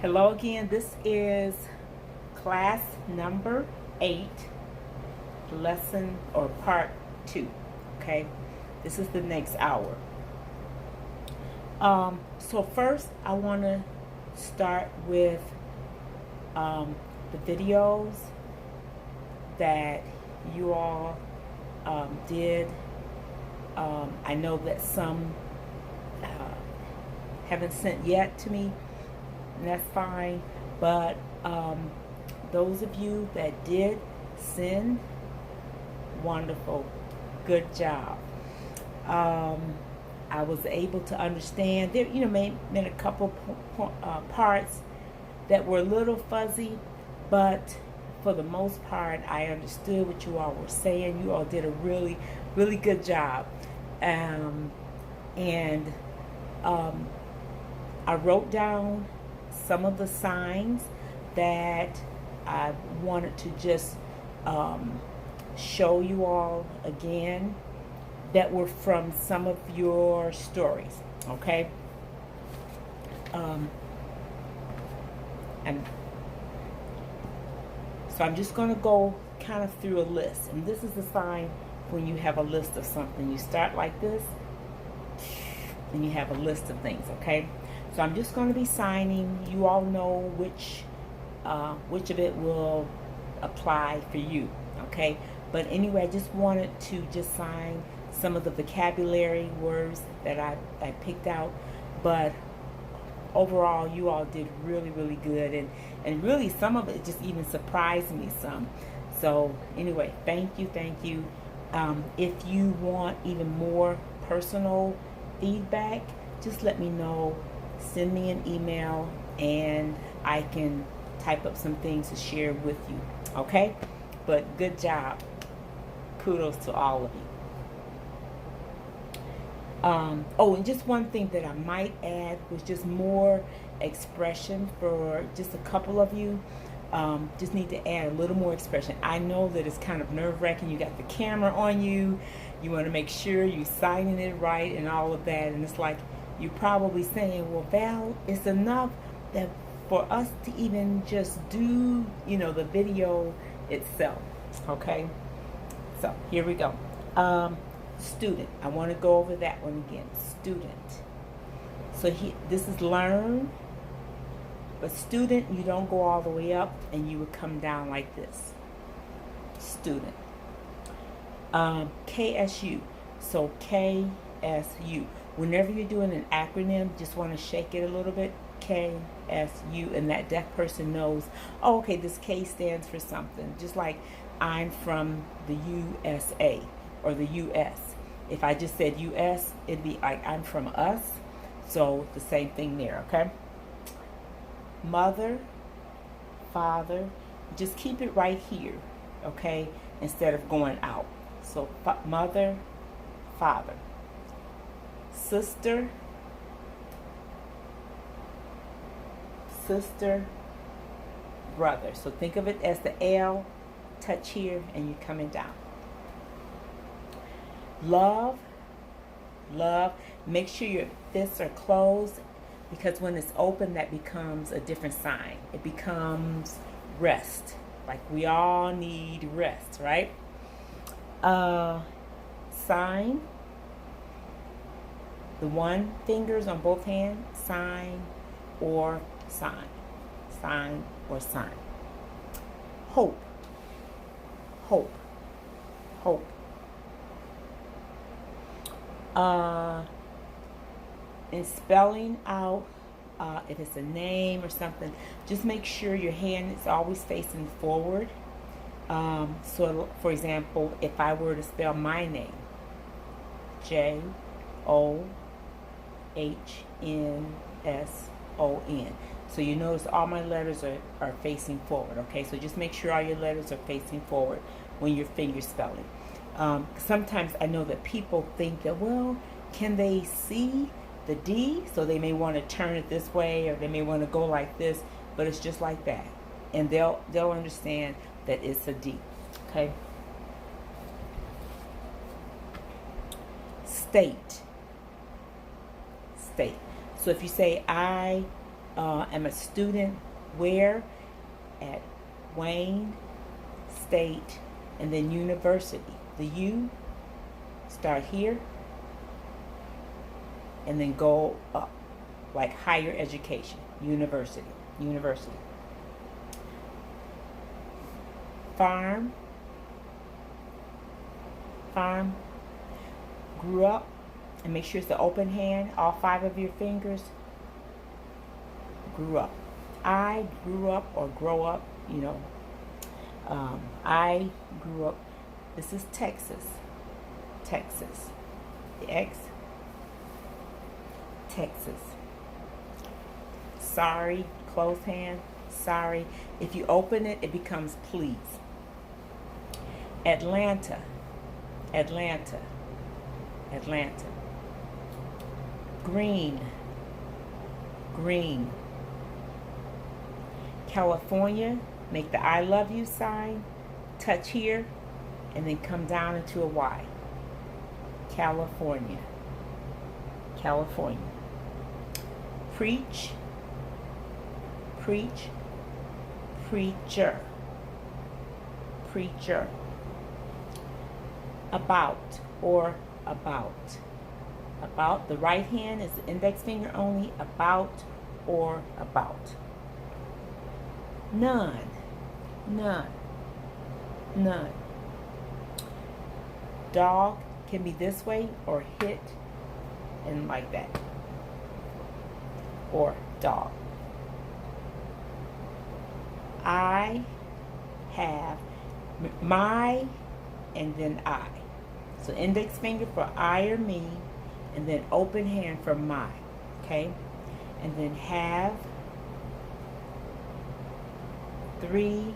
Hello again. This is class number 8, lesson or part 2. Okay, this is the next hour. So first, I want to start with the videos that you all did. I know that some haven't sent yet to me, and that's fine. But those of you that did send, wonderful, good job. I was able to understand there, been a couple parts that were a little fuzzy, but for the most part, I understood what you all were saying. You all did a really, really good job. I wrote down some of the signs that I wanted to just show you all again that were from some of your stories, okay? And so I'm just going to go kind of through a list. And this is the sign when you have a list of something. You start like this, and you have a list of things, okay? So I'm just going to be signing. You all know which of it will apply for you, okay? But anyway, I just wanted to just sign some of the vocabulary words that I picked out. But overall, you all did really, really good. And really, some of it just even surprised me some. So anyway, thank you. If you want even more personal feedback, just let me know. Send me an email, and I can type up some things to share with you, okay? But good job. Kudos to all of you. And just one thing that I might add was just more expression for just a couple of you. Just need to add a little more expression. I know that it's kind of nerve-wracking. You got the camera on you. You want to make sure you're signing it right and all of that. And it's like you're probably saying, well, Val, it's enough that for us to even just do, the video itself. Okay? So here we go. Student. I want to go over that one again. Student. So this is learn. But student, you don't go all the way up, and you would come down like this. Student. KSU. So KSU. Whenever you're doing an acronym, just want to shake it a little bit. KSU, and that deaf person knows, oh, okay, this K stands for something. Just like I'm from the USA or the US. If I just said US, it'd be like I'm from us. So the same thing there, okay? Mother, father, just keep it right here, okay? Instead of going out. So mother, father. Sister, brother. So think of it as the L, touch here, and you're coming down. Love. Make sure your fists are closed, because when it's open, that becomes a different sign. It becomes rest. Like we all need rest, right? Sign. The one fingers on both hands, sign or sign. Sign or sign. Hope. And spelling out, if it's a name or something, just make sure your hand is always facing forward. So, for example, if I were to spell my name, JOHNSON. So you notice all my letters are facing forward, okay? So just make sure all your letters are facing forward when you're finger spelling. Sometimes I know that people think that, well, can they see the D? So they may want to turn it this way, or they may want to go like this, but it's just like that. And they'll understand that it's a D, okay? State. So if you say I am a student where at Wayne State and then University. The U start here and then go up, like higher education, university. Farm, grew up, and make sure it's the open hand, all 5 of your fingers. Grew up. I grew up or grow up, I grew up. This is Texas. The X, Texas. Sorry, closed hand, sorry. If you open it, it becomes please. Atlanta. Green. California, make the I love you sign, touch here, and then come down into a Y. California. Preach, preacher. About or about. About, the right hand is the index finger only, about or about. None. Dog can be this way or hit and like that. Or dog. I have my and then I. So index finger for I or me and then open hand for my. Okay? And then have 3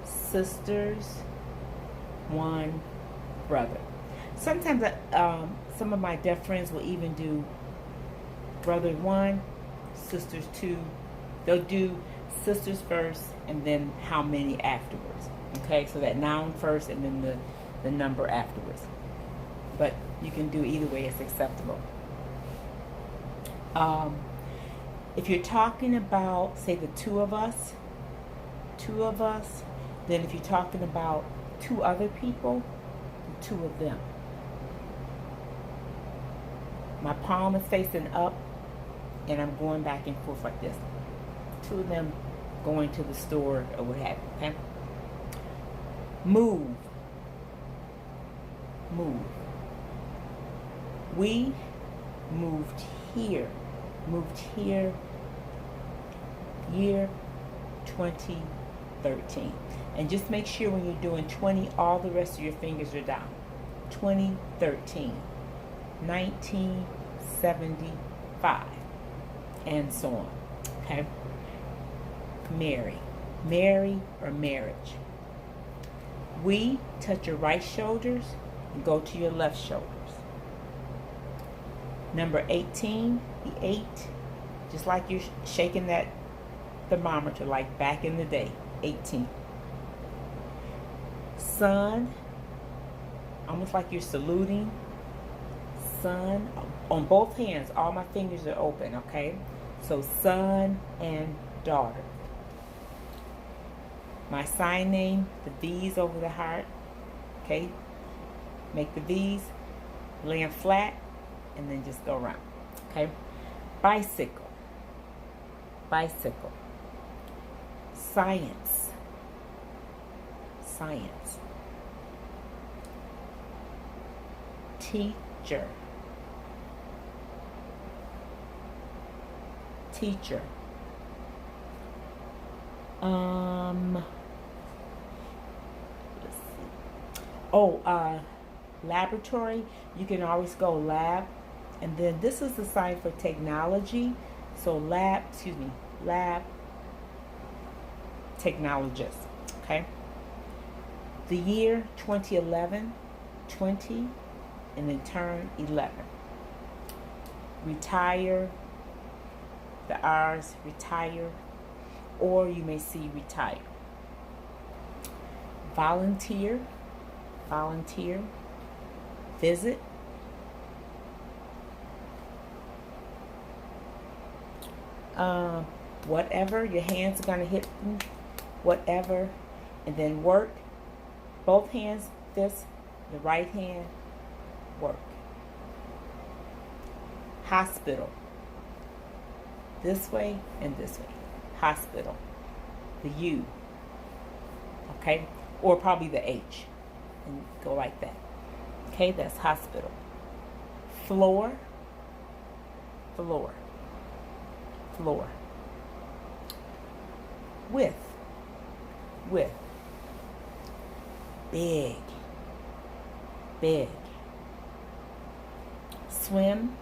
sisters, 1 brother. Sometimes some of my deaf friends will even do brother 1, sisters 2. They'll do sisters first and then how many afterwards. Okay, so that noun first and then the number afterwards. But you can do either way, it's acceptable. If you're talking about, say, the 2 of us, then if you're talking about 2 other people, the 2 of them. My palm is facing up and I'm going back and forth like this. 2 of them going to the store or what have you, okay? Move. We moved here. Year 2013. And just make sure when you're doing 20, all the rest of your fingers are down. 2013. 1975. And so on. Okay? Marry or marriage. We touch your right shoulders and go to your left shoulders. Number 18, the 8, just like you're shaking that thermometer like back in the day, 18. Sun, almost like you're saluting. Sun, on both hands, all my fingers are open, okay? So son and daughter. My sign name, the V's over the heart, okay? Make the V's, land flat, and then just go around, okay? Bicycle. Science. Teacher. Let's see. Laboratory. You can always go lab. And then this is the sign for technology. So lab technologist. Okay. The year 2011, 20, and then turn 11. Retire. The R's, retire. Or you may see retire. Volunteer. Visit. Whatever. Your hands are going to hit whatever. And then work. Both hands, this, the right hand, work. Hospital. This way and this way. Hospital. The U. Okay? Or probably the H. And go like that. Okay, that's hospital. Floor. Floor. Floor. With. With. Big. Big. Swim.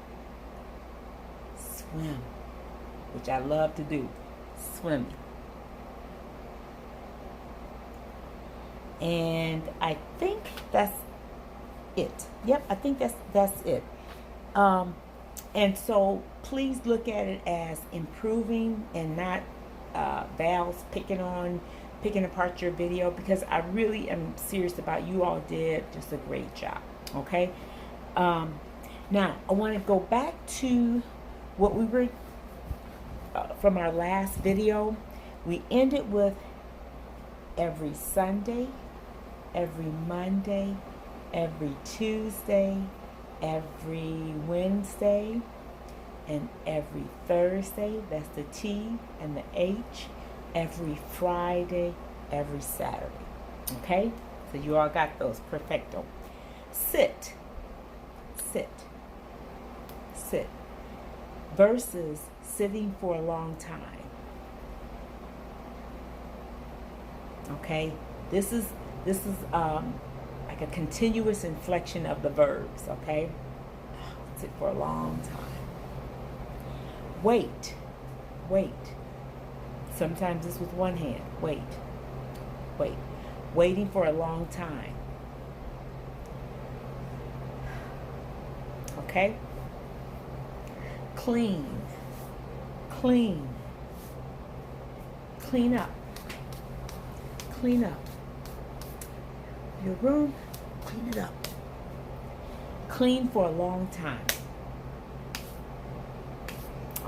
Swim. Which I love to do. Swimming. And I think that's it. Yep, I think that's it. And so please look at it as improving and not Val's picking apart your video, because I really am serious about you all did just a great job. Okay. Now I want to go back to what we were from our last video. We ended with every Sunday, every Monday, every Tuesday, every Wednesday, and every Thursday. That's the T and the H. Every Friday, every Saturday. Okay? So you all got those. Perfecto. Sit. Sit. Sit. Versus sitting for a long time. Okay? This is like a continuous inflection of the verbs, okay? Sit for a long time. Wait. Wait. Sometimes it's with one hand. Wait. Wait. Waiting for a long time. Okay? Clean. Clean. Clean up. Clean up. Your room, clean it up. Clean for a long time.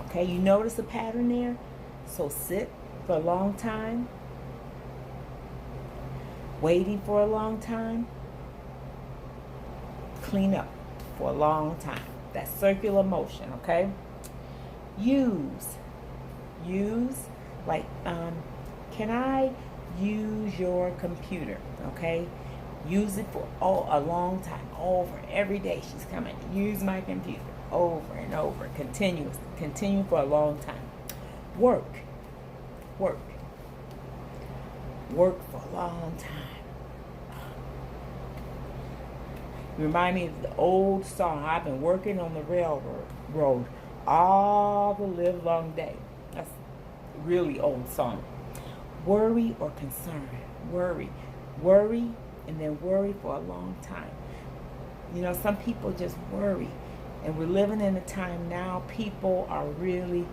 Okay, you notice a pattern there? So sit for a long time. Waiting for a long time. Clean up for a long time. That's circular motion, okay? Use. Use, like, can I use your computer, okay? Use it for a long time, over, every day she's coming to use my computer, over and over, continuously, continue for a long time. Work, work, work for a long time. Remind me of the old song, I've been working on the railroad all the live long day. That's a really old song. Worry or concern, worry, worry, and then worry for a long time. You know, some people just worry. And we're living in a time now, people are really,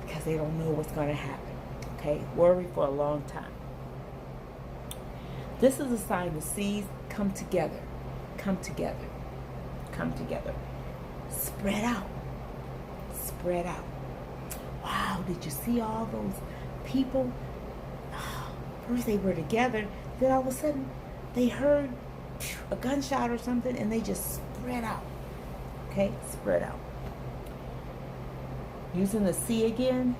because they don't know what's going to happen. Okay? Worry for a long time. This is a sign the C's come together. Come together. Come together. Spread out. Spread out. Wow, did you see all those people? First they were together, then all of a sudden they heard a gunshot or something and they just spread out. Okay, spread out. Using the C again,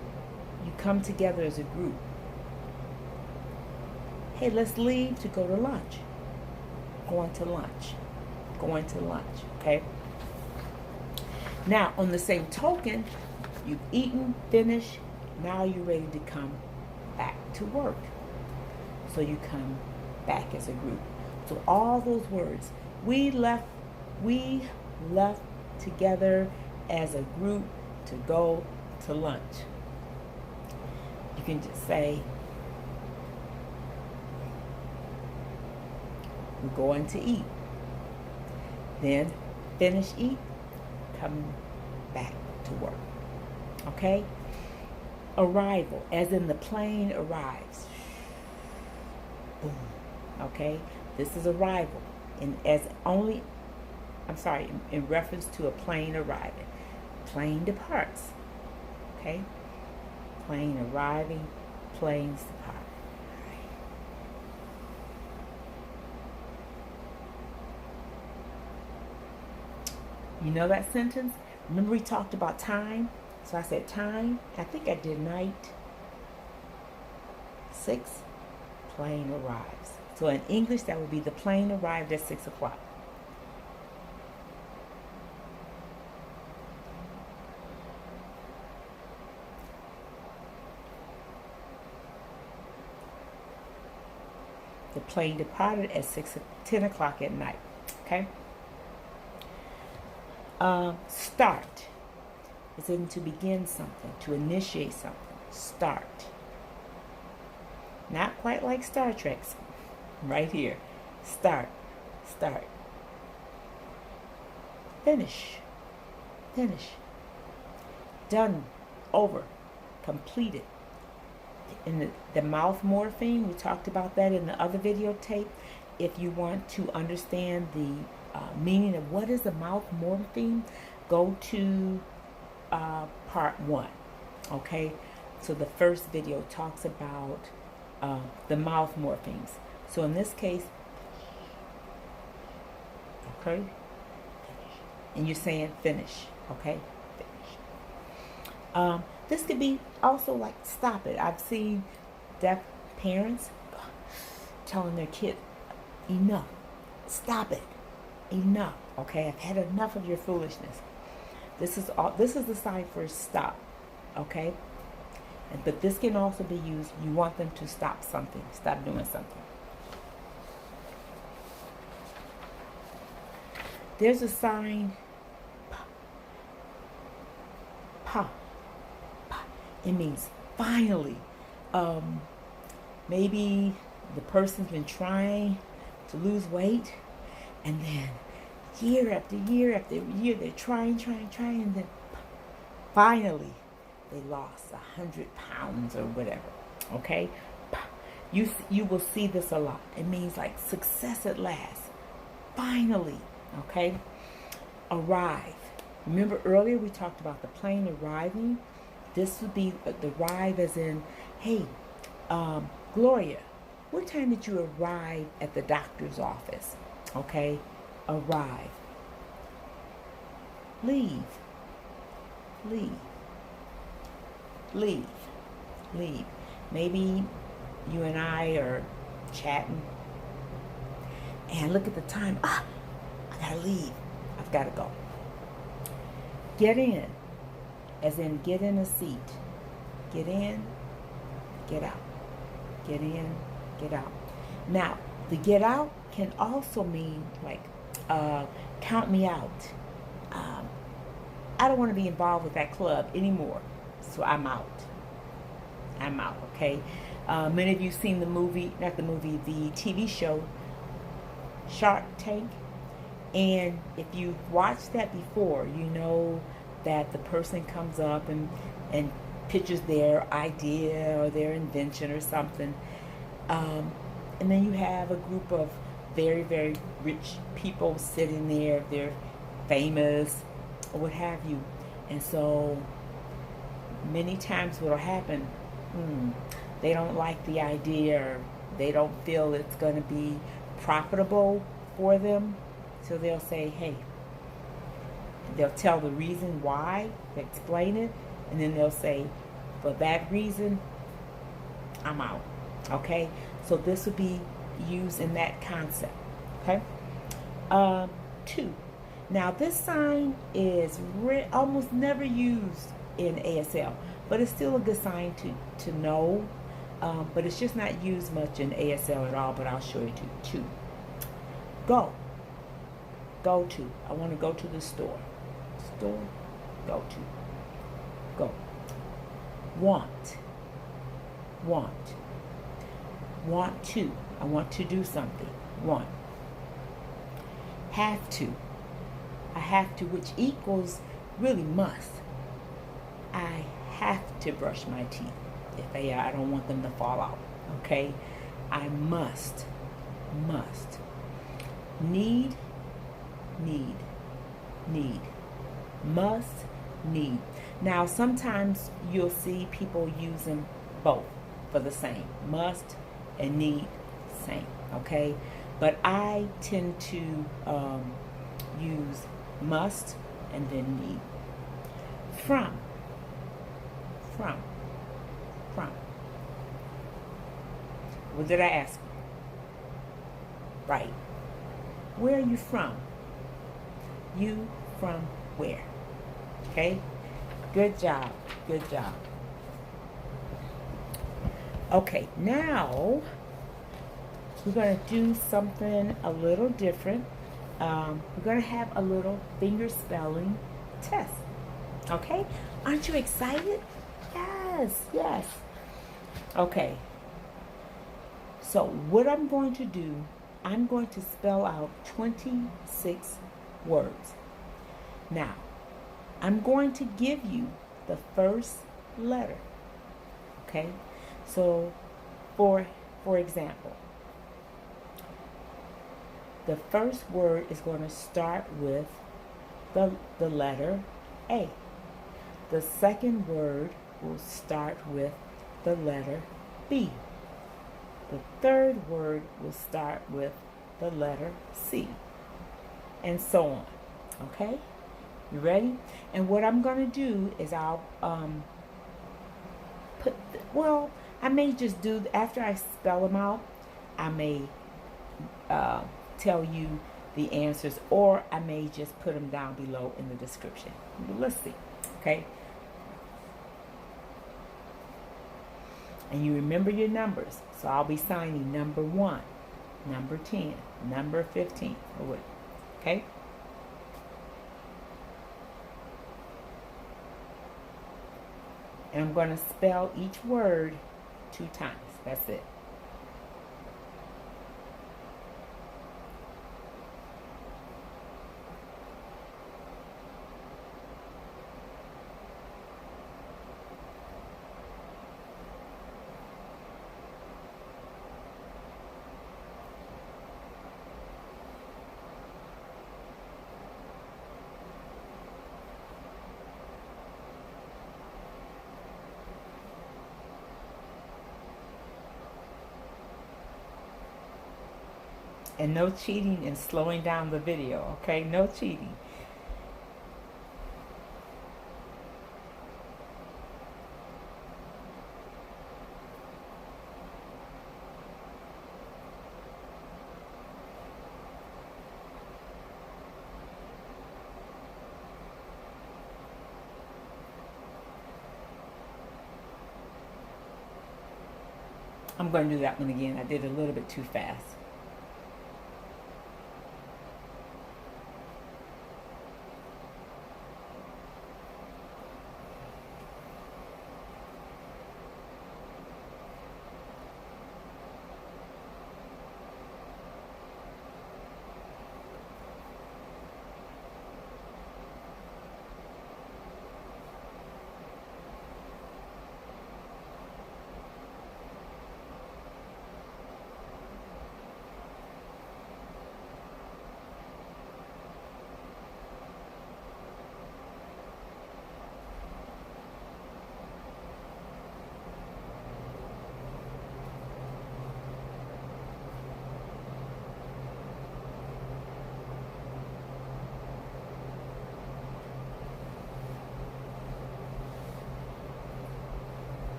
you come together as a group. Hey, let's leave to go to lunch. Going to lunch. Going to lunch, okay? Now, on the same token, you've eaten, finished, now you're ready to come back to work. So you come back as a group. So all those words, we left together as a group to go to lunch. You can just say, we're going to eat. Then finish eat, come back to work. Okay? Arrival, as in the plane arrives. Boom. Okay? This is arrival. In reference to a plane arriving. Plane departs. Okay? Plane arriving, planes departing. You know that sentence? Remember we talked about time? So I said time. I think I did night. 6, plane arrives. So in English, that would be the plane arrived at 6 o'clock. The plane departed at 10 o'clock at night. Okay? Start is in to begin something, to initiate something. Start. Not quite like Star Trek. Right here. Start. Start. Finish. Finish. Done. Over. Completed. In the mouth morpheme, we talked about that in the other videotape. If you want to understand the meaning of what is a mouth morpheme, go to part 1. Okay, so the first video talks about the mouth morphemes. So in this case, okay, and you're saying finish. Okay, finish. This could be also like stop it. I've seen deaf parents telling their kid, enough, stop it, enough. Okay, I've had enough of your foolishness. This is the sign for stop. Okay, but this can also be used. You want them to stop something, stop doing something. There's a sign. Pa. It means finally. Maybe the person's been trying to lose weight, and then year after year after year they're trying, and then finally they lost 100 pounds or whatever. Okay, you will see this a lot. It means like success at last. Finally. Okay, arrive. Remember earlier we talked about the plane arriving. This would be the arrive as in, hey, Gloria, what time did you arrive at the doctor's office? Okay, arrive. Leave. Maybe you and I are chatting and look at the time. I gotta leave. I've gotta go. Get in. As in, get in a seat. Get in, get out. Get in, get out. Now, the get out can also mean like, count me out. I don't want to be involved with that club anymore, so I'm out. I'm out, okay? Many of you seen the movie, not the movie, the TV show, Shark Tank. And if you've watched that before, you know that the person comes up and pitches their idea or their invention or something. And then you have a group of very, very rich people sitting there. They're famous or what have you. And so many times what will happen, they don't like the idea, or they don't feel it's going to be profitable for them. So they'll say, hey, they'll tell the reason why, they explain it, and then they'll say, for that reason, I'm out. Okay? So this would be used in that concept. Okay? 2. Now this sign is almost never used in ASL, but it's still a good sign to know. But it's just not used much in ASL at all, but I'll show you 2. Go. Go to. I want to go to the store. Store. Go to. Go. Want. Want. Want to. I want to do something. Want. Have to. I have to, which equals really must. I have to brush my teeth. If I don't want them to fall out. Okay? I must. Must. Need. Must, need. Now, sometimes you'll see people using both for the same. Must and need, same, okay? But I tend to use must and then need. From. What did I ask you? Right. Where are you from? You from where? Okay? Good job. Good job. Okay, now we're going to do something a little different. We're going to have a little finger spelling test. Okay? Aren't you excited? Yes, yes. Okay. So what I'm going to do, I'm going to spell out 26 words. Now, I'm going to give you the first letter. Okay? So, for example, the first word is going to start with the letter A. The second word will start with the letter B. The third word will start with the letter C. And so on. Okay? You ready? And what I'm going to do is I'll I may just do, after I spell them out, I may tell you the answers, or I may just put them down below in the description. Let's see. Okay? And you remember your numbers. So I'll be signing number 1, number 10, number 15. Okay? And I'm going to spell each word 2 times. That's it. And no cheating and slowing down the video, okay? No cheating. I'm going to do that one again. I did a little bit too fast.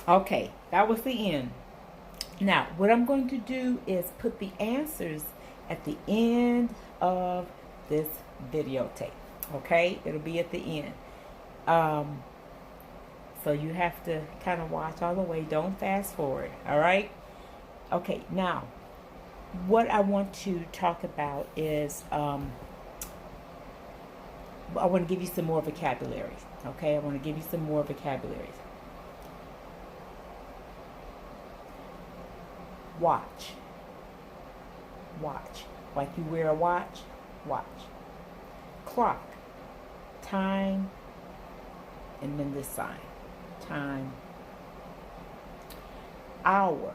Okay, that was the end. Now, what I'm going to do is put the answers at the end of this videotape. Okay, it'll be at the end. So you have to kind of watch all the way. Don't fast forward. All right. Okay. Now, what I want to talk about is I want to give you some more vocabulary. Okay, I want to give you some more vocabulary. Watch. Watch. Like you wear a watch. Watch. Clock. Time. And then this sign. Time. Hour.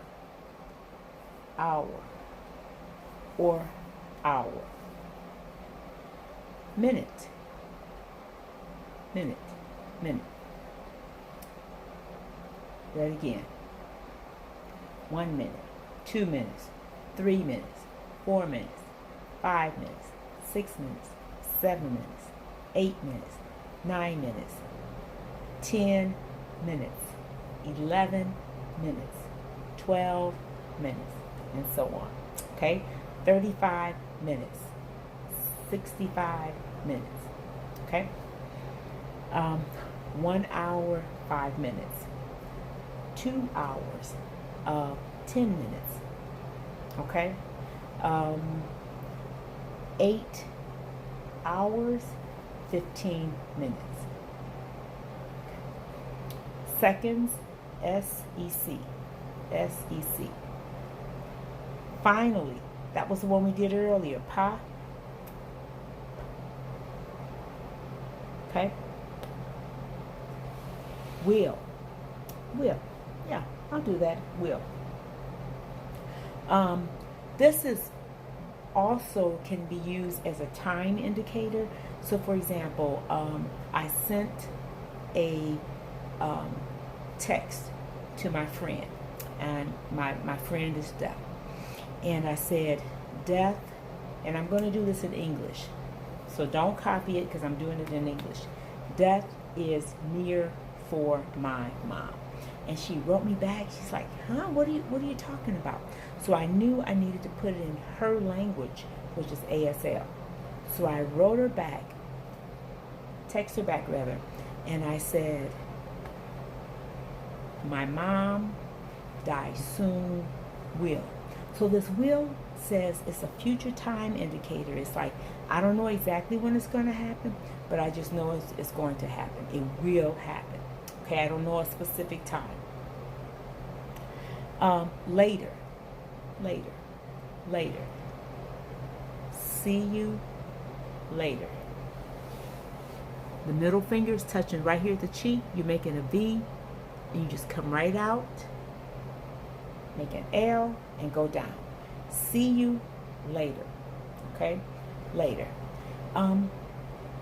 Hour. Or hour. Minute. Minute. Minute. That again. 1 minute. 2 minutes, 3 minutes, 4 minutes, 5 minutes, 6 minutes, 7 minutes, 8 minutes, 9 minutes, 10 minutes, 11 minutes, 12 minutes, and so on. Okay? 35 minutes, 65 minutes. Okay? 1 hour, 5 minutes. 2 hours, 10 minutes. Okay? 8 hours, 15 minutes. Seconds, S-E-C. S-E-C. Finally, that was the one we did earlier. Pa. Okay? Will. Will. Yeah, I'll do that. Will. This is also can be used as a time indicator. So, for example, I sent a text to my friend, and my friend is deaf. And I said, death, and I'm going to do this in English. So don't copy it because I'm doing it in English. Death is near for my mom. And she wrote me back. She's like, huh? What are you talking about? So I knew I needed to put it in her language, which is ASL. So I wrote her back, text her back rather, and I said, my mom dies soon, will. So this will says it's a future time indicator. It's like, I don't know exactly when it's going to happen, but I just know it's going to happen. It will happen. Okay, I don't know a specific time. Later. See you later. The middle finger is touching right here at the cheek. You're making a V, and you just come right out, make an L, and go down. See you later. Okay, later.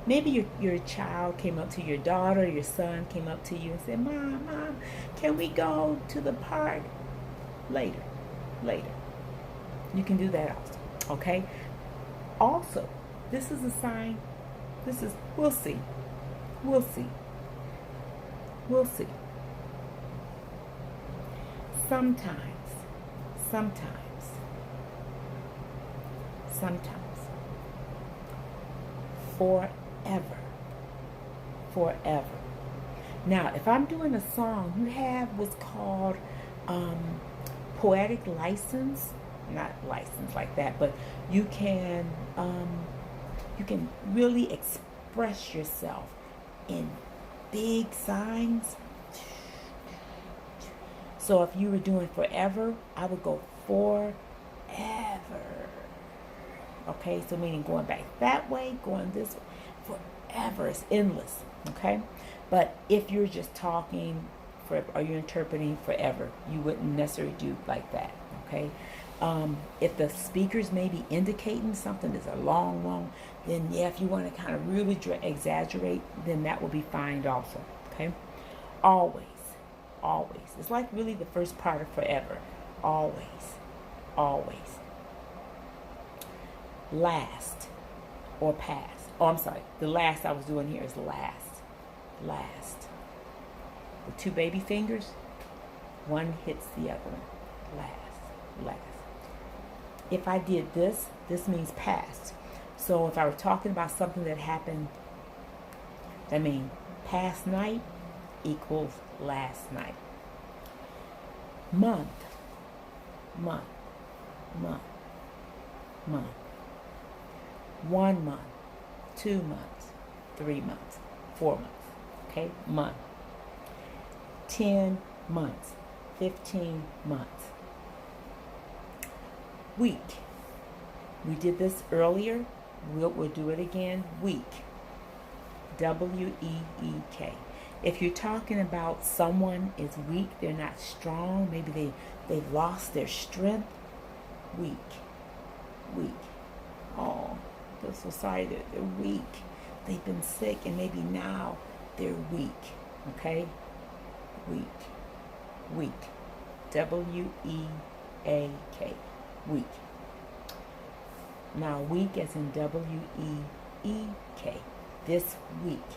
Maybe your child came up to your daughter, your son came up to you and said, Mom, can we go to the park? Later. You can do that also. Okay? Also, this is a sign. This is, we'll see. Sometimes. Forever. Now, if I'm doing a song, you have what's called poetic license. Not license like that, but you can really express yourself in big signs. So if you were doing forever, I would go forever. Okay, so meaning going back that way, going this way. Forever is endless. Okay, but if you're just talking forever, or you're interpreting forever, you wouldn't necessarily do like that. Okay, if the speakers may be indicating something is a long, then yeah, if you want to kind of really exaggerate, then that will be fine also. Okay, always. It's like really the first part of forever. Always. Last or past. Oh, I'm sorry. The last I was doing here is last. The 2 baby fingers. One hits the other one. Last. If I did this, this means past. So if I were talking about something that happened, that means past night equals last night. Month. 1 month, 2 months, 3 months, 4 months. Okay, month. 10 months, 15 months. Week. We did this earlier. We'll do it again. Week. W-E-E-K. If you're talking about someone is weak, they're not strong, maybe they've lost their strength. Weak. Oh, I feel so sorry. They're weak. They've been sick, and maybe now they're weak. Okay? Weak. W-E-A-K. Weak. Now, week as in W-E-E-K. This week.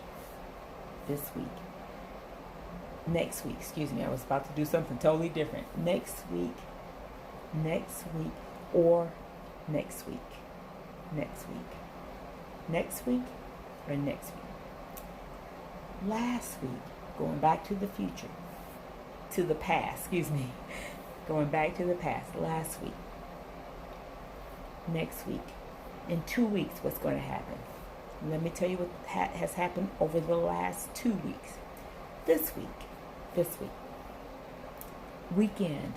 Next week, excuse me, I was about to do something totally different. Next week, or next week. Next week, or next week. Last week, going back to the future, to the past, excuse me. Going back to the past, last week. Next week. In 2 weeks, what's going to happen? Let me tell you what has happened over the last 2 weeks. This week. Weekend.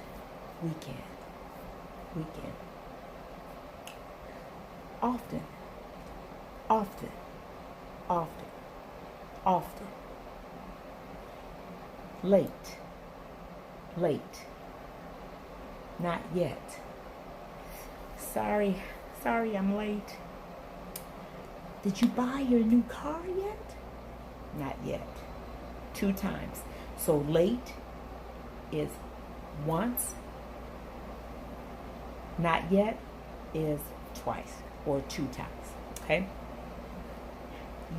Often. Late. Not yet. Sorry, I'm late. Did you buy your new car yet? Not yet. 2 times. So late is once. Not yet is twice or 2 times. Okay?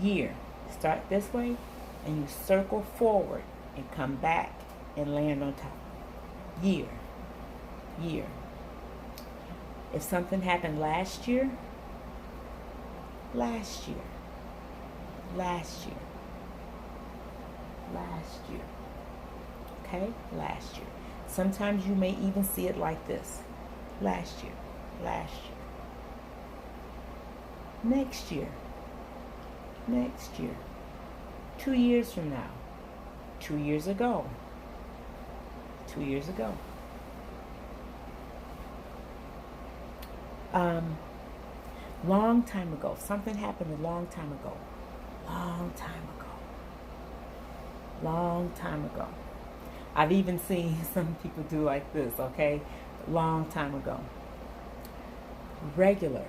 Year. Start this way and you circle forward and come back and land on top. Year. If something happened last year. Okay? Last year. Sometimes you may even see it like this. Last year. Next year. 2 years from now. 2 years ago. Long time ago. Something happened a long time ago. Long time ago. I've even seen some people do like this, okay? Long time ago. Regular.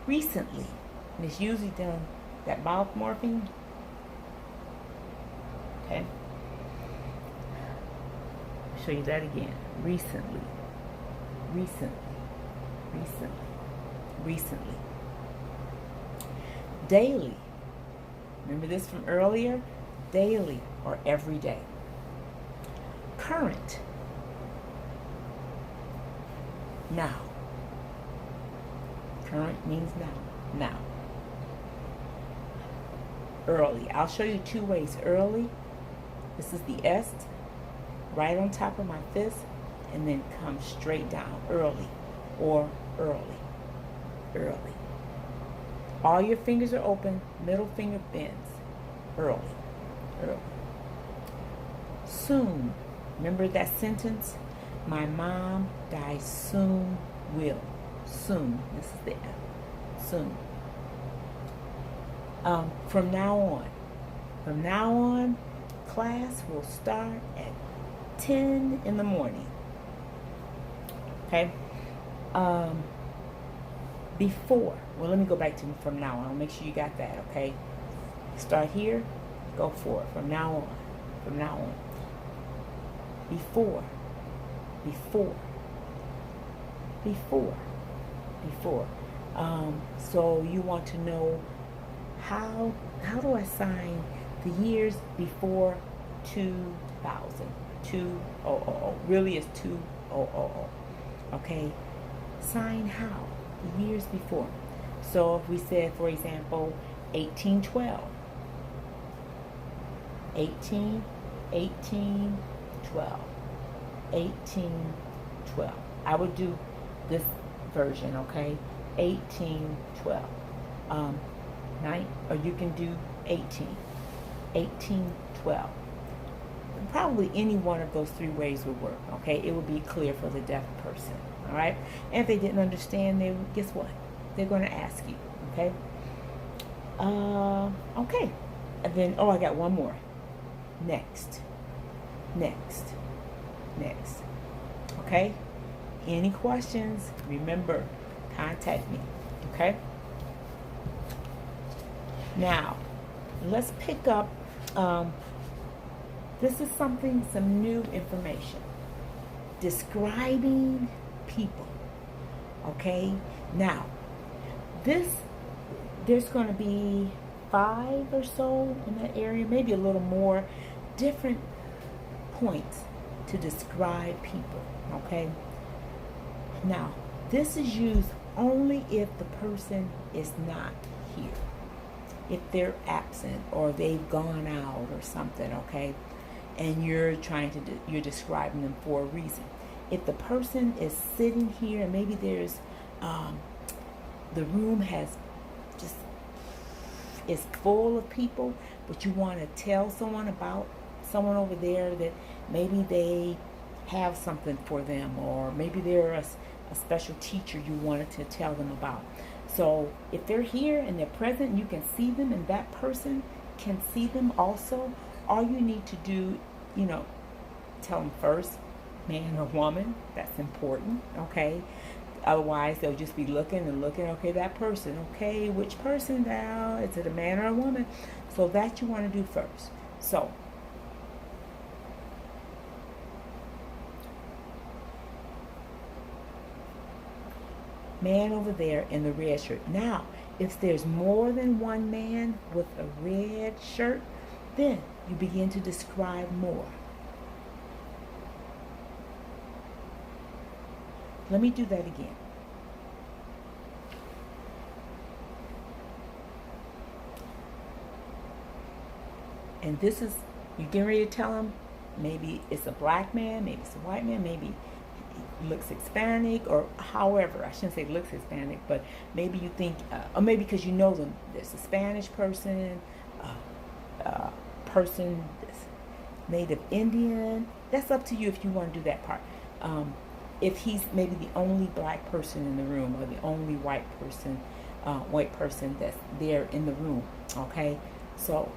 Recently. And it's usually done that mouth morphing. Okay? I'll show you that again. Recently. Daily. Remember this from earlier? Daily or every day. Current. Now. Current means now. Early. I'll show you 2 ways. Early. This is the S right on top of my fist and then come straight down. Early or early. All your fingers are open. Middle finger bends. Early. Soon. Remember that sentence? My mom dies soon will. Soon. This is the F. Soon. From now on, class will start at 10 in the morning. Okay? Before. Well, let me go back to from now on. I'll make sure you got that, okay? Start here. Go for it. From now on. Before. So you want to know how do I sign the years before 2000. 2000. Really is 2000. Okay? Sign how? The years before. So if we said, for example, 1812. 1812. 1812. I would do this version, okay? 1812. Or you can do 1812. Probably any one of those three ways would work, okay? It would be clear for the deaf person, all right? And if they didn't understand, guess what? They're going to ask you, okay? Okay. And then, I got one more. Next. Okay? Any questions? Remember, contact me, okay? Now, let's pick up, this is some new information. Describing people, okay? Now, there's going to be 5 or so in that area, maybe a little more, different points to describe people, okay? Now, this is used only if the person is not here. If they're absent or they've gone out or something, okay? And you're you're describing them for a reason. If the person is sitting here and maybe there's, the room is full of people, but you want to tell someone about someone over there that maybe they have something for them, or maybe they're a special teacher you wanted to tell them about. So if they're here and they're present, you can see them, and that person can see them also. All you need to do, tell them first, man or woman. That's important, okay? Otherwise, they'll just be looking, okay, that person, okay, which person now? Is it a man or a woman? So that you want to do first. So, man over there in the red shirt. Now, if there's more than one man with a red shirt, then you begin to describe more. Let me do that again. And this is, you're getting ready to tell them, maybe it's a black man, maybe it's a white man, maybe he looks Hispanic, or however, I shouldn't say looks Hispanic, but maybe you think, or maybe because you know them, there's a Spanish person, person that's Native Indian. That's up to you if you want to do that part. If he's maybe the only black person in the room, or the only white person that's there in the room, okay? So,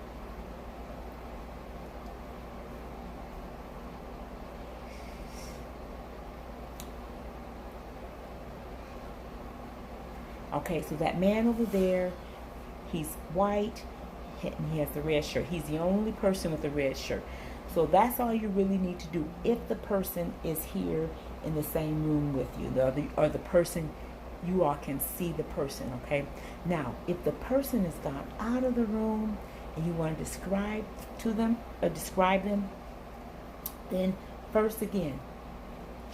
okay, so that man over there, he's white, and he has the red shirt. He's the only person with the red shirt. So that's all you really need to do if the person is here in the same room with you, or the person, you all can see the person, okay? Now, if the person has gone out of the room and you want to describe them, then first again,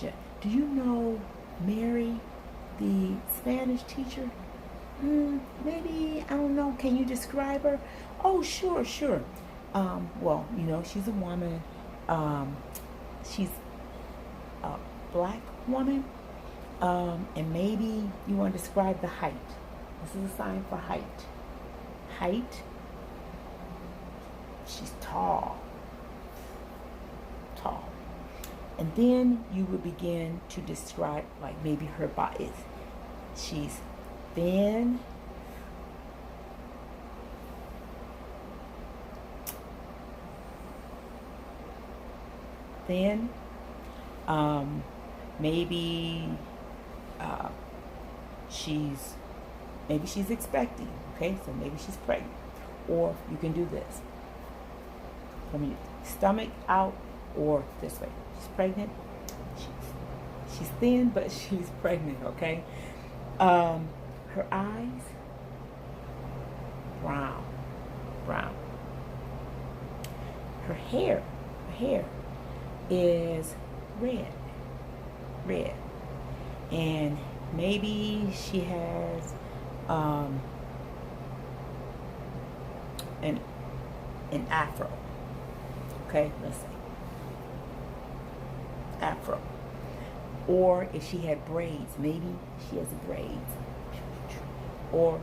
do you know Mary, the Spanish teacher? Maybe, I don't know, can you describe her? Oh, sure. Well, she's a woman. She's a black woman. And maybe you want to describe the height. This is a sign for height. Height. She's tall. And then you would begin to describe, like, maybe her body. She's thin. Maybe she's expecting, okay? So maybe she's pregnant. Or you can do this. From your stomach out, or this way. She's pregnant. She's thin, but she's pregnant, okay? Her eyes, brown. her hair is red. And maybe she has an afro. Okay, let's see. Afro. Or if she had braids, maybe she has braids. Or,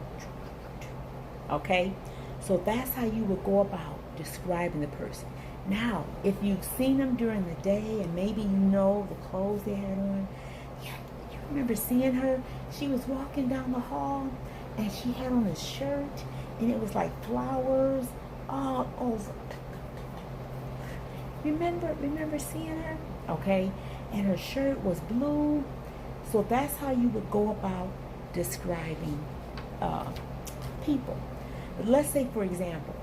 okay? So that's how you would go about describing the person. Now, if you've seen them during the day and maybe you know the clothes they had on, yeah, you remember seeing her? She was walking down the hall and she had on a shirt and it was like flowers all over. Remember seeing her? Okay? And her shirt was blue. So that's how you would go about describing people. But let's say, for example,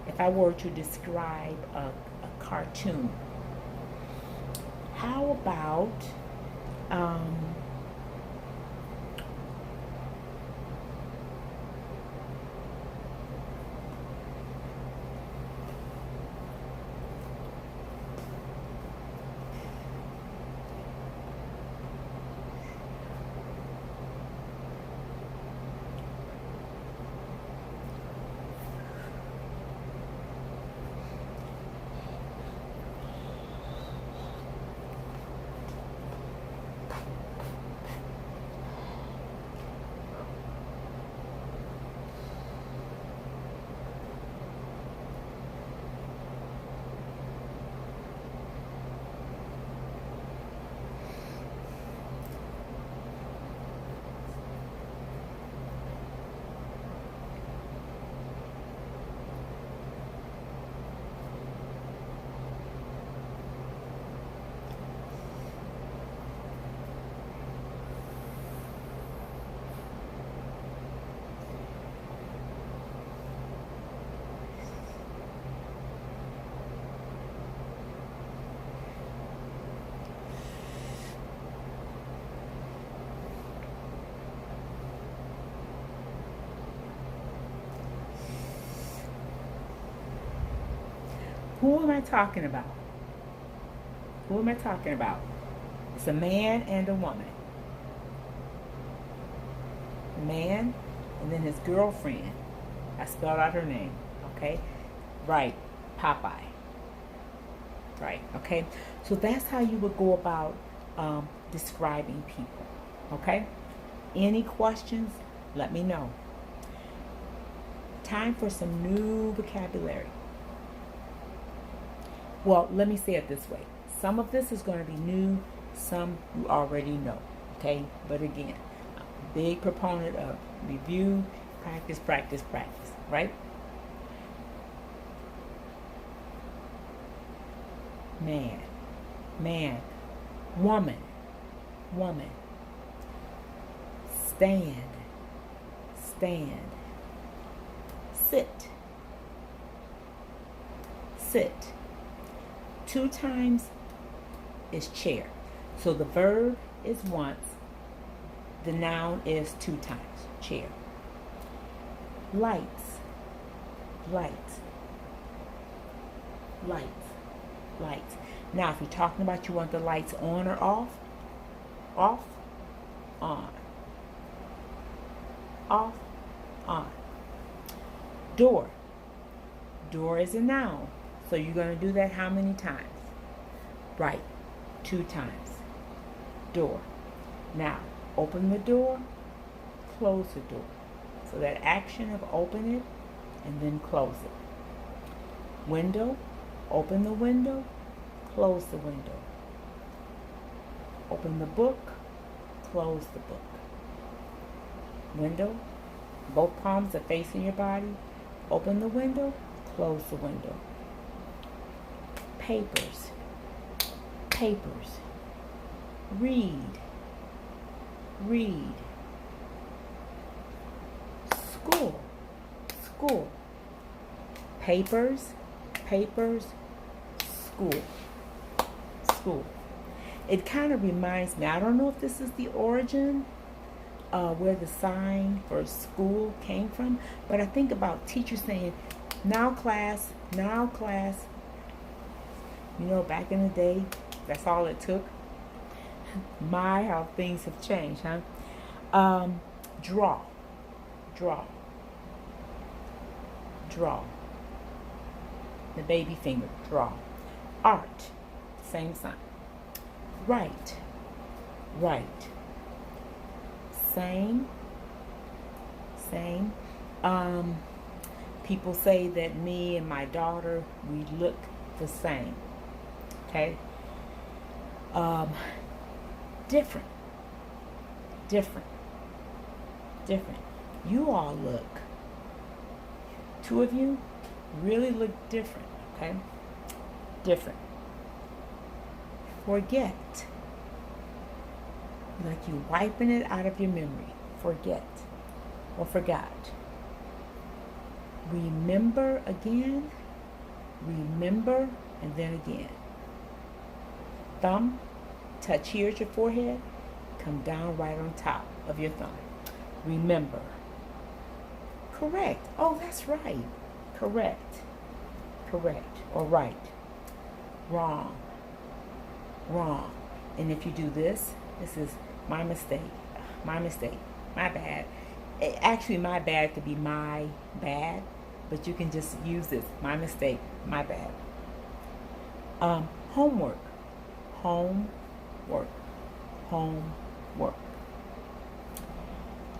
if I were to describe a cartoon, how about who am I talking about? Who am I talking about? It's a man and a woman. A man and then his girlfriend. I spelled out her name. Okay? Right. Popeye. Right. Okay? So that's how you would go about describing people. Okay? Any questions? Let me know. Time for some new vocabulary. Well, let me say it this way. Some of this is going to be new, some you already know, okay? But again, I'm a big proponent of review, practice, right? Man, woman, stand, sit. 2 times is chair. So the verb is once. The noun is 2 times. Chair. Lights. Now, if you're talking about you want the lights on or off, on. Door. Door is a noun. So you're going to do that how many times? Right, 2 times. Door. Now, open the door, close the door. So that action of open it and then close it. Window, open the window, close the window. Open the book, close the book. Window, both palms are facing your body. Open the window, close the window. Papers. Read. School. Papers, school. It kind of reminds me, I don't know if this is the origin where the sign for school came from, but I think about teachers saying, Now class, you know, back in the day, that's all it took. My, how things have changed, huh? Draw, draw, draw. The baby finger, draw. Art, same sign. Write, write. Same. People say that me and my daughter, we look the same. Okay? Different. You all look, two of you really look different, okay? Different. Forget. Like you wiping it out of your memory. Forget or forgot. Remember again. Remember and then again. Thumb, touch here at your forehead, come down right on top of your thumb. Remember. Correct. Oh, that's right. Correct. Or right. Wrong. And if you do this is my mistake. My bad. Actually, my bad could be my bad, but you can just use this. My mistake. My bad. Homework.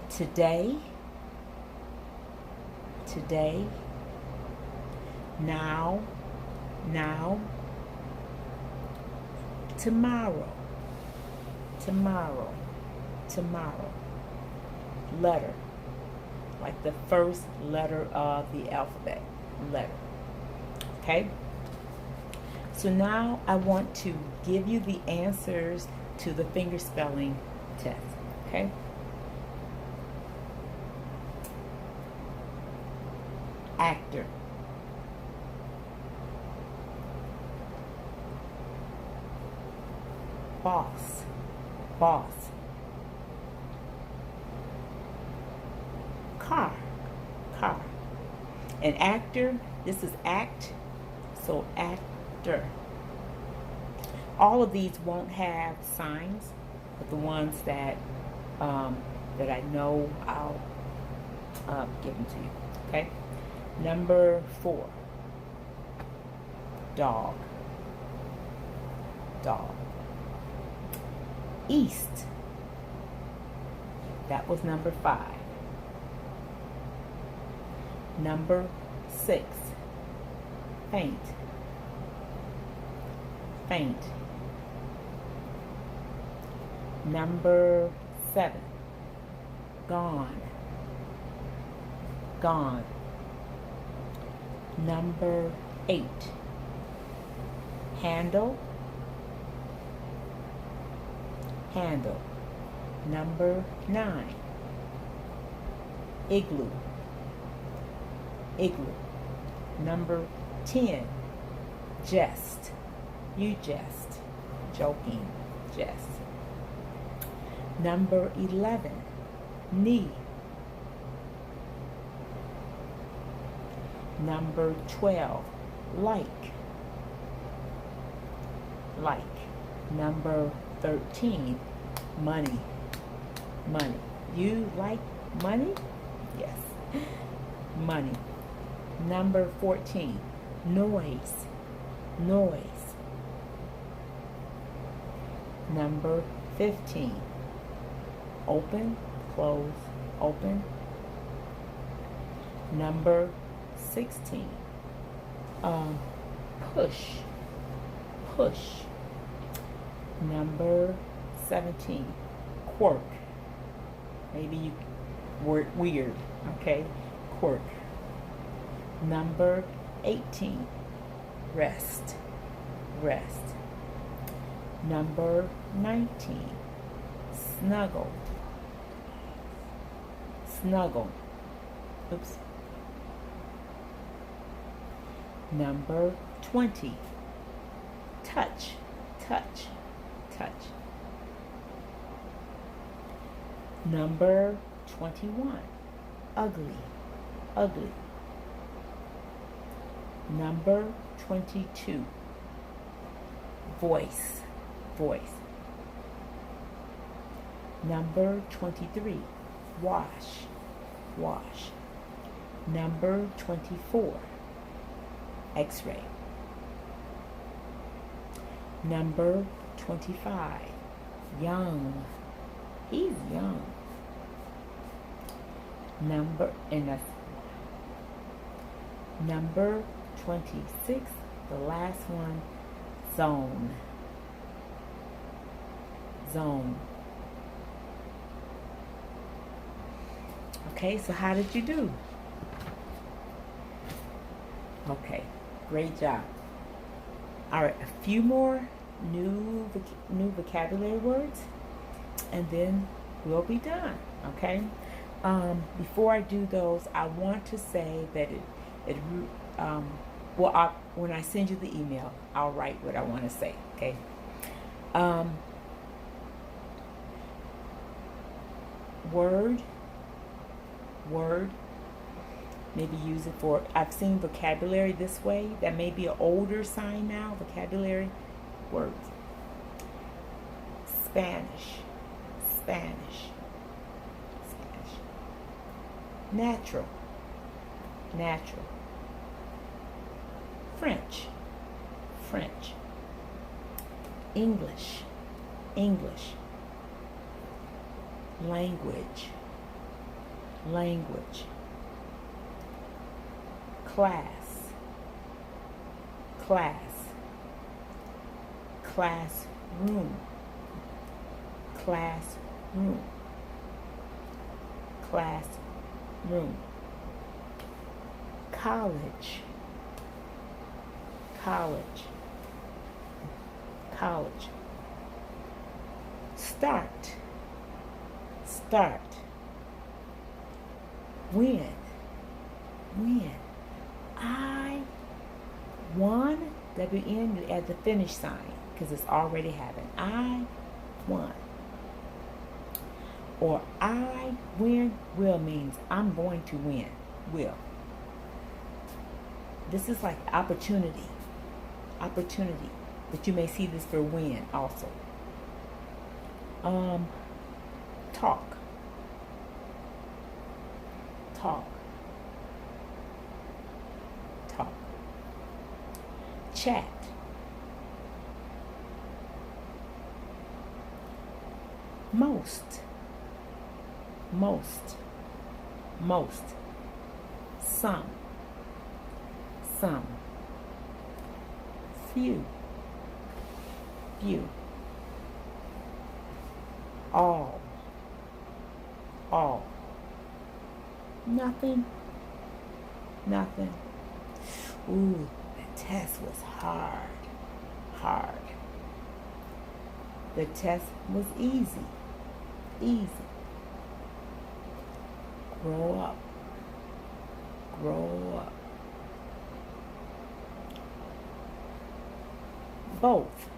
Today, now, tomorrow, letter, like the first letter of the alphabet, letter, okay? So now I want to give you the answers to the finger spelling test, okay? Actor. Boss. Car. An actor, this is act, so actor. All of these won't have signs, but the ones that that I know, I'll give them to you, okay? Number 4, dog. East, that was number 5. Number 6, faint. Number 7, gone. Number 8, handle. Number 9, igloo. Number 10, jest. You jest. Joking. Jest. Number 11, knee. Number 12, like. Number 13, money. You like money? Yes. Money. Number 14, noise. Number 15, open, close, open. Number 16, push. Number 17, quirk. Maybe you were weird, okay? Quirk. Number 18, rest. Number 19, snuggle. Oops. Number 20, touch. Number 21, ugly. Number 22, voice, voice. Number 23, wash, wash. Number 24, x-ray. Number 25, young. He's young. Number 26, the last one, zone. Zone. Okay, so how did you do? Okay, great job. All right, a few more new vocabulary words, and then we'll be done. Okay. Before I do those, I want to say that when I send you the email, I'll write what I want to say. Okay. Word. Maybe use it for, I've seen vocabulary this way. That may be an older sign now, vocabulary words. Spanish. Natural. French. English. Language. Class. Classroom. College. Start. Win. I won. WN, you add the finish sign because it's already happened. I won. Or I win. Will means I'm going to win. Will. This is like opportunity. But you may see this for win also. Talk. Chat. Most. Some. Few. All. Nothing. Ooh, the test was hard. The test was easy. Grow up. Both.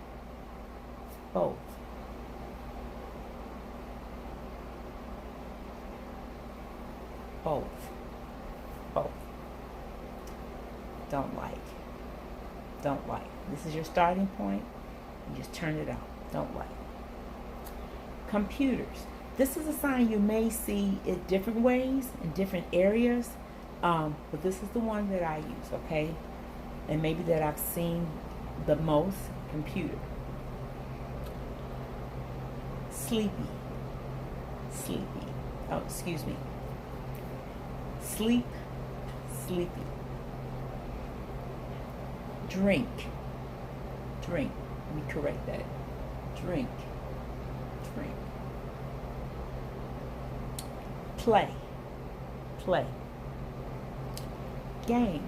Don't like. This is your starting point. You just turn it out. Don't like. Computers. This is a sign you may see in different ways, in different areas, but this is the one that I use, okay? And maybe that I've seen the most. Computer. Sleepy. Oh, excuse me. Sleepy. Drink. Let me correct that. Drink. Play. Game.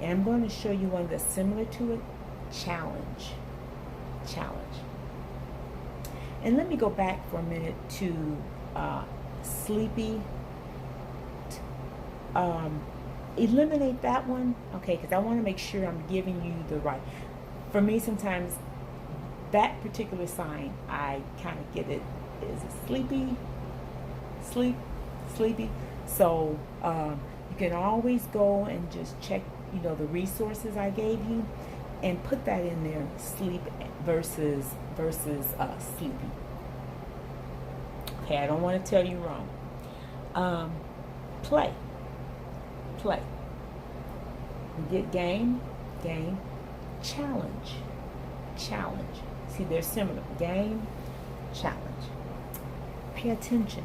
And I'm going to show you one that's similar to it. Challenge. And let me go back for a minute to sleepy. Eliminate that one, okay, because I want to make sure I'm giving you the right. For me, sometimes that particular sign, I kind of get it. Is it sleepy? Sleepy. So You can always go and just check, the resources I gave you, and put that in there. Sleep versus sleepy. Okay, I don't want to tell you wrong. Play. You get game, challenge. See, they're similar. Game, challenge. Pay attention.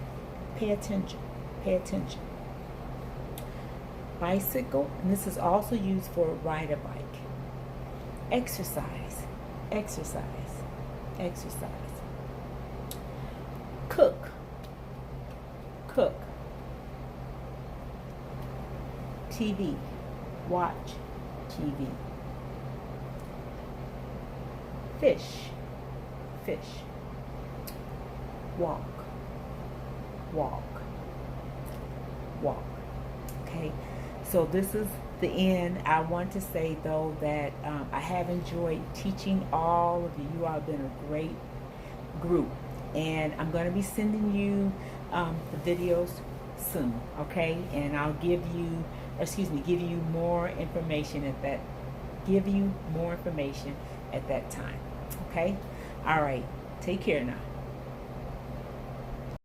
Bicycle, and this is also used for ride a bike. Exercise. Cook. TV. Watch TV. Fish. Walk. Okay, so this is the end. I want to say though that I have enjoyed teaching all of you. You all have been a great group, and I'm going to be sending you the videos soon. Okay, and I'll give you more information at that time. Okay, all right, take care now.